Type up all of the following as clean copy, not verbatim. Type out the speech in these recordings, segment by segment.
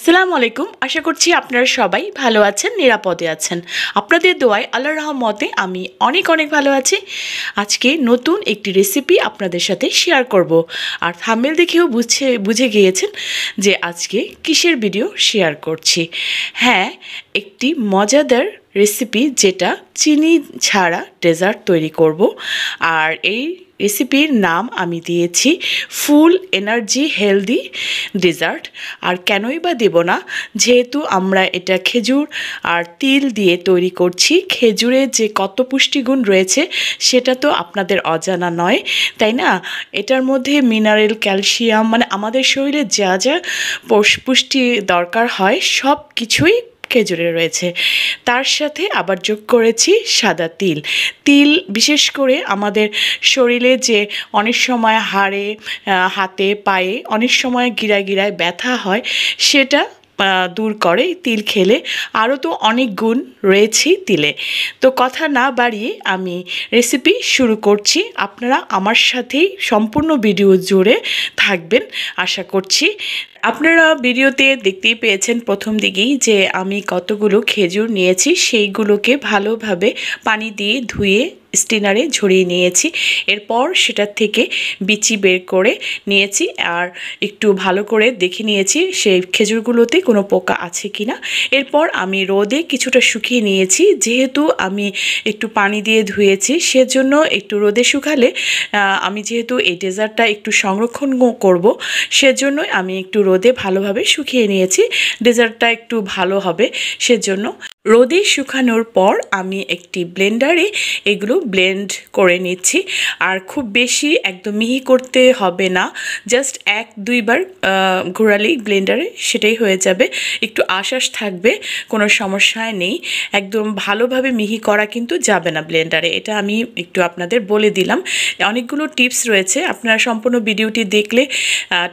আসসালামু আলাইকুম। আশা করছি আপনারা সবাই ভালো আছেন, নিরাপদে আছেন। আপনাদের দোয়ায় আল্লাহর রহমতে আমি অনেক ভালো আছি। আজকে নতুন একটি রেসিপি আপনাদের সাথে শেয়ার করব। আর থাম্বনেল দেখেও বুঝে গিয়েছেন যে আজকে কিসের ভিডিও শেয়ার করছি। হ্যাঁ, একটি মজাদার রেসিপি, যেটা চিনি ছাড়া ডেজার্ট তৈরি করব। আর এই রেসিপির নাম আমি দিয়েছি ফুল এনার্জি হেলদি ডেজার্ট। আর কেনই বা দেব না, যেহেতু আমরা এটা খেজুর আর তিল দিয়ে তৈরি করছি। খেজুরে যে কত পুষ্টিগুণ রয়েছে সেটা তো আপনাদের অজানা নয়, তাই না? এটার মধ্যে মিনারেল, ক্যালসিয়াম, মানে আমাদের শরীরে যা যা পুষ্টি দরকার হয় সব কিছুই খেজুরে রয়েছে। তার সাথে আবার যোগ করেছি সাদা তিল। তিল বিশেষ করে আমাদের শরীরে যে অনেক সময় হাড়ে, হাতে, পায়ে অনেক সময় গিরায় ব্যথা হয়, সেটা দূর করে তিল খেলে। আরও তো অনেক গুণ রয়েছে তিলে। তো কথা না বাড়িয়ে আমি রেসিপি শুরু করছি। আপনারা আমার সাথেই সম্পূর্ণ ভিডিও জুড়ে থাকবেন আশা করছি। আপনারা ভিডিওতে দেখতেই পেয়েছেন প্রথম দিকেই যে আমি কতগুলো খেজুর নিয়েছি, সেইগুলোকে ভালোভাবে পানি দিয়ে ধুয়ে স্টিনারে ঝরিয়ে নিয়েছি। এরপর সেটার থেকে বিচি বের করে নিয়েছি আর একটু ভালো করে দেখে নিয়েছি সেই খেজুরগুলোতে কোনো পোকা আছে কি না। এরপর আমি রোদে কিছুটা শুকিয়ে নিয়েছি। যেহেতু আমি একটু পানি দিয়ে ধুয়েছি, সেজন্য একটু রোদে শুকালে আমি যেহেতু এই ডেজার্টটা একটু সংরক্ষণ করব, সেজন্যই আমি একটু রোদে ভালোভাবে শুকিয়ে নিয়েছি। ডেজার্টটা একটু ভালো হবে সেজন্য। রোদে শুকানোর পর আমি একটি ব্লেন্ডারে এগুলো ব্লেন্ড করে নিচ্ছি। আর খুব বেশি একদম মিহি করতে হবে না, জাস্ট 1-2 বার ঘোরালেই ব্লেন্ডারে সেটাই হয়ে যাবে। একটু আশ্বাস থাকবে, কোনো সমস্যা নেই। একদম ভালোভাবে মিহি করা কিন্তু যাবে না ব্লেন্ডারে, এটা আমি একটু আপনাদের বলে দিলাম। অনেকগুলো টিপস রয়েছে, আপনারা সম্পূর্ণ ভিডিওটি দেখলে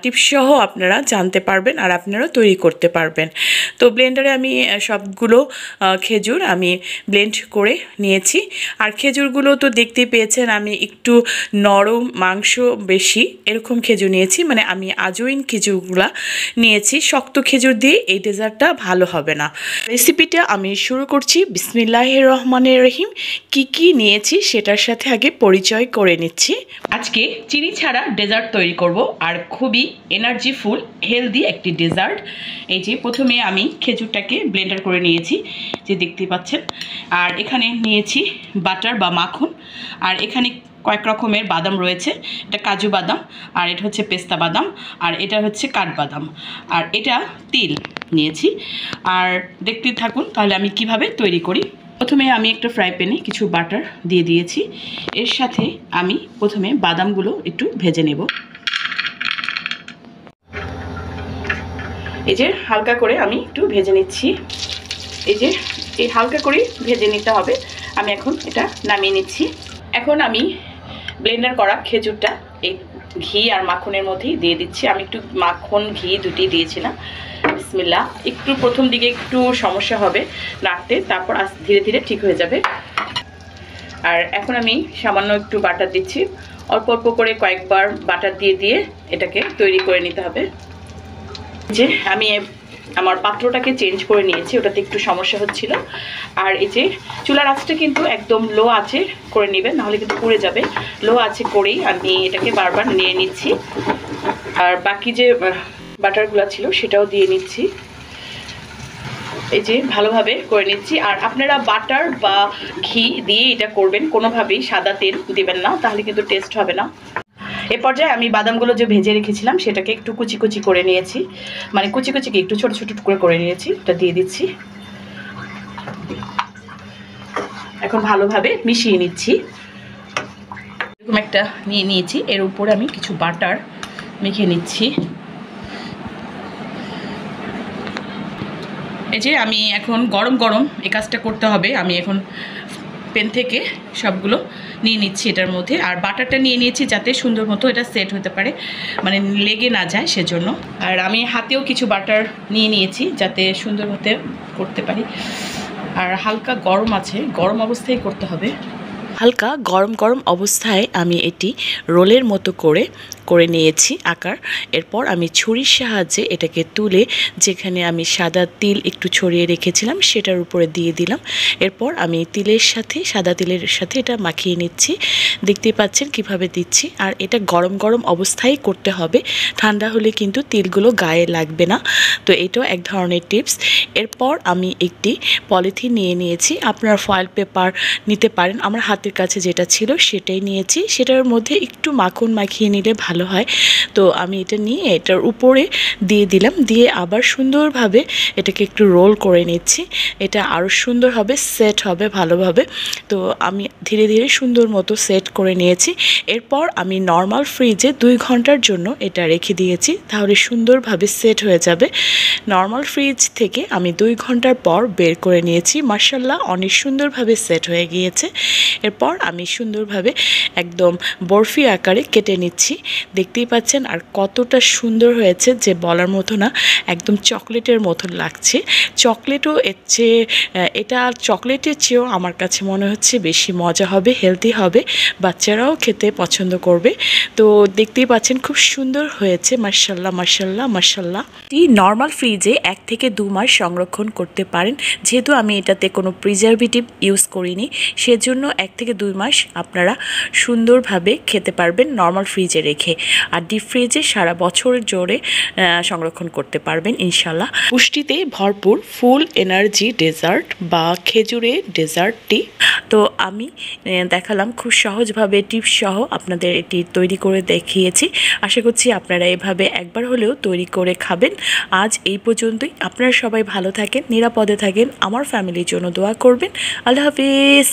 টিপসসহ আপনারা জানতে পারবেন আর আপনারা তৈরি করতে পারবেন। তো ব্লেন্ডারে আমি সবগুলো খেজুর আমি ব্লেন্ড করে নিয়েছি। আর খেজুরগুলো তো দেখতেই পেয়েছেন, আমি একটু নরম, মাংস বেশি এরকম খেজুর নিয়েছি। মানে আমি আজওয়াইন খেজুরগুলা নিয়েছি। শক্ত খেজুর দিয়ে এই ডেজার্টটা ভালো হবে না। রেসিপিটা আমি শুরু করছি। বিসমিল্লাহির রহমানির রহিম। কি নিয়েছি সেটার সাথে আগে পরিচয় করে নিচ্ছি। আজকে চিনি ছাড়া ডেজার্ট তৈরি করব, আর খুবই এনার্জিফুল হেলদি একটি ডেজার্ট। এই যে প্রথমে আমি খেজুরটাকে ব্লেন্ডার করে নিয়েছি, যে দেখতে পাচ্ছেন। আর এখানে নিয়েছি বাটার বা মাখন। আর এখানে কয়েক রকমের বাদাম রয়েছে। এটা কাজু বাদাম, আর এটা হচ্ছে পেস্তা বাদাম, আর এটা হচ্ছে কাঠবাদাম, আর এটা তিল নিয়েছি। আর দেখতে থাকুন তাহলে আমি কিভাবে তৈরি করি। প্রথমে আমি একটা ফ্রাই প্যানে কিছু বাটার দিয়ে দিয়েছি। এর সাথে আমি প্রথমে বাদামগুলো একটু ভেজে নেব। এই যে হালকা করে আমি একটু ভেজে নিচ্ছি। এই হালকা করে ভেজে নিতে হবে। আমি এখন এটা নামিয়ে নিচ্ছি। এখন আমি ব্লেন্ডার করা খেজুরটা এই ঘি আর মাখনের মধ্যেই দিয়ে দিচ্ছি। আমি একটু মাখন ঘি দুটি দিয়েছিলাম। বিসমিল্লাহ। একটু প্রথম দিকে একটু সমস্যা হবে নাড়তে, তারপর ধীরে ধীরে ঠিক হয়ে যাবে। আর এখন আমি সামান্য একটু বাটার দিচ্ছি। অল্প অল্প করে কয়েকবার বাটার দিয়ে এটাকে তৈরি করে নিতে হবে। যে আমি আমার পাত্রটাকে চেঞ্জ করে নিয়েছি, ওটাতে একটু সমস্যা হচ্ছিল। আর এই যে চুলার আঁচটা কিন্তু একদম লো আঁচে করে নেবেন, নাহলে কিন্তু পুড়ে যাবে। লো আঁচে করেই আমি এটাকে বারবার নিয়ে নিচ্ছি। আর বাকি যে বাটারগুলো ছিল সেটাও দিয়ে নিচ্ছি। এই যে ভালোভাবে করে নিচ্ছি। আর আপনারা বাটার বা ঘি দিয়ে এটা করবেন, কোনোভাবেই সাদা তেল দেবেন না, তাহলে কিন্তু টেস্ট হবে না। এ পর্যায়ে আমি বাদামগুলো যে ভেজে রেখেছিলাম সেটাকে একটু কুচি করে নিয়েছি, মানে কুচিকে একটু ছোট ছোট টুকরো করে নিয়েছি। এটা দিয়ে দিচ্ছি। এখন ভালোভাবে মিশিয়ে নিচ্ছি। এরকম একটা নিয়ে নিয়েছি, এর উপরে আমি কিছু বাটার মেখে নিচ্ছি। এই যে আমি এখন গরম এই কাজটা করতে হবে। আমি এখন প্যান থেকে সবগুলো নিয়ে নিচ্ছি এটার মধ্যে। আর বাটারটা নিয়ে নিয়েছি যাতে সুন্দর মতো এটা সেট হতে পারে, মানে লেগে না যায় সেজন্য। আর আমি হাতেও কিছু বাটার নিয়ে নিয়েছি যাতে সুন্দর মতো করতে পারি। আর হালকা গরম আছে, গরম অবস্থায় করতে হবে। হালকা গরম গরম অবস্থায় আমি এটি রোলের মতো করে নিয়েছি আকার। এরপর আমি ছুরির সাহায্যে এটাকে তুলে যেখানে আমি সাদা তিল একটু ছড়িয়ে রেখেছিলাম সেটার উপরে দিয়ে দিলাম। এরপর আমি সাদা তিলের সাথে এটা মাখিয়ে নিচ্ছি। দেখতেই পাচ্ছেন কিভাবে দিচ্ছি। আর এটা গরম গরম অবস্থায় করতে হবে, ঠান্ডা হলে কিন্তু তিলগুলো গায়ে লাগবে না। তো এটাও এক ধরনের টিপস। এরপর আমি একটি পলিথিন নিয়েছি, আপনারা ফয়েল পেপার নিতে পারেন। আমার হাতের কাছে যেটা ছিল সেটাই নিয়েছি, সেটার মধ্যে একটু মাখন মাখিয়ে নিলে ভালো হয়। তো আমি এটা নিয়ে এটার উপরে দিয়ে দিলাম, দিয়ে আবার সুন্দরভাবে এটাকে একটু রোল করে নিচ্ছি। এটা আরও সুন্দর হবে, সেট হবে ভালোভাবে। তো আমি ধীরে ধীরে সুন্দর মতো সেট করে নিয়েছি। এরপর আমি নর্মাল ফ্রিজে 2 ঘন্টার জন্য এটা রেখে দিয়েছি, তাহলে সুন্দরভাবে সেট হয়ে যাবে। নর্মাল ফ্রিজ থেকে আমি 2 ঘন্টার পর বের করে নিয়েছি, মাশাআল্লাহ অনেক সুন্দরভাবে সেট হয়ে গিয়েছে। এরপর আমি সুন্দরভাবে একদম বরফি আকারে কেটে নিচ্ছি। দেখতেই পাচ্ছেন আর কতটা সুন্দর হয়েছে যে বলার মতো না, একদম চকলেটের মতন লাগছে। চকলেটও এর চেয়ে এটা চকলেটের চেয়েও আমার কাছে মনে হচ্ছে বেশি মজা হবে, হেলদি হবে, বাচ্চারাও খেতে পছন্দ করবে। তো দেখতেই পাচ্ছেন খুব সুন্দর হয়েছে, মাশাআল্লাহ মাশাআল্লাহ মাশাআল্লাহ। নর্মাল ফ্রিজে 1 থেকে 2 মাস সংরক্ষণ করতে পারেন। যেহেতু আমি এটাতে কোনো প্রিজারভেটিভ ইউজ করিনি, সেজন্য 1 থেকে 2 মাস আপনারা সুন্দরভাবে খেতে পারবেন নর্মাল ফ্রিজে রেখে। আর ডিপ ফ্রিজে সারা বছরের জোরে সংরক্ষণ করতে পারবেন ইনশাল্লাহ। পুষ্টিতে ভরপুর ফুল এনার্জি ডেজার্ট বা খেজুরের ডেজার্টটি তো আমি দেখালাম খুব সহজভাবে টিপস সহ আপনাদের এটি তৈরি করে দেখিয়েছি। আশা করছি আপনারা এভাবে একবার হলেও তৈরি করে খাবেন। আজ এই পর্যন্তই। আপনারা সবাই ভালো থাকেন, নিরাপদে থাকেন, আমার ফ্যামিলির জন্য দোয়া করবেন। আল্লাহ হাফিজ।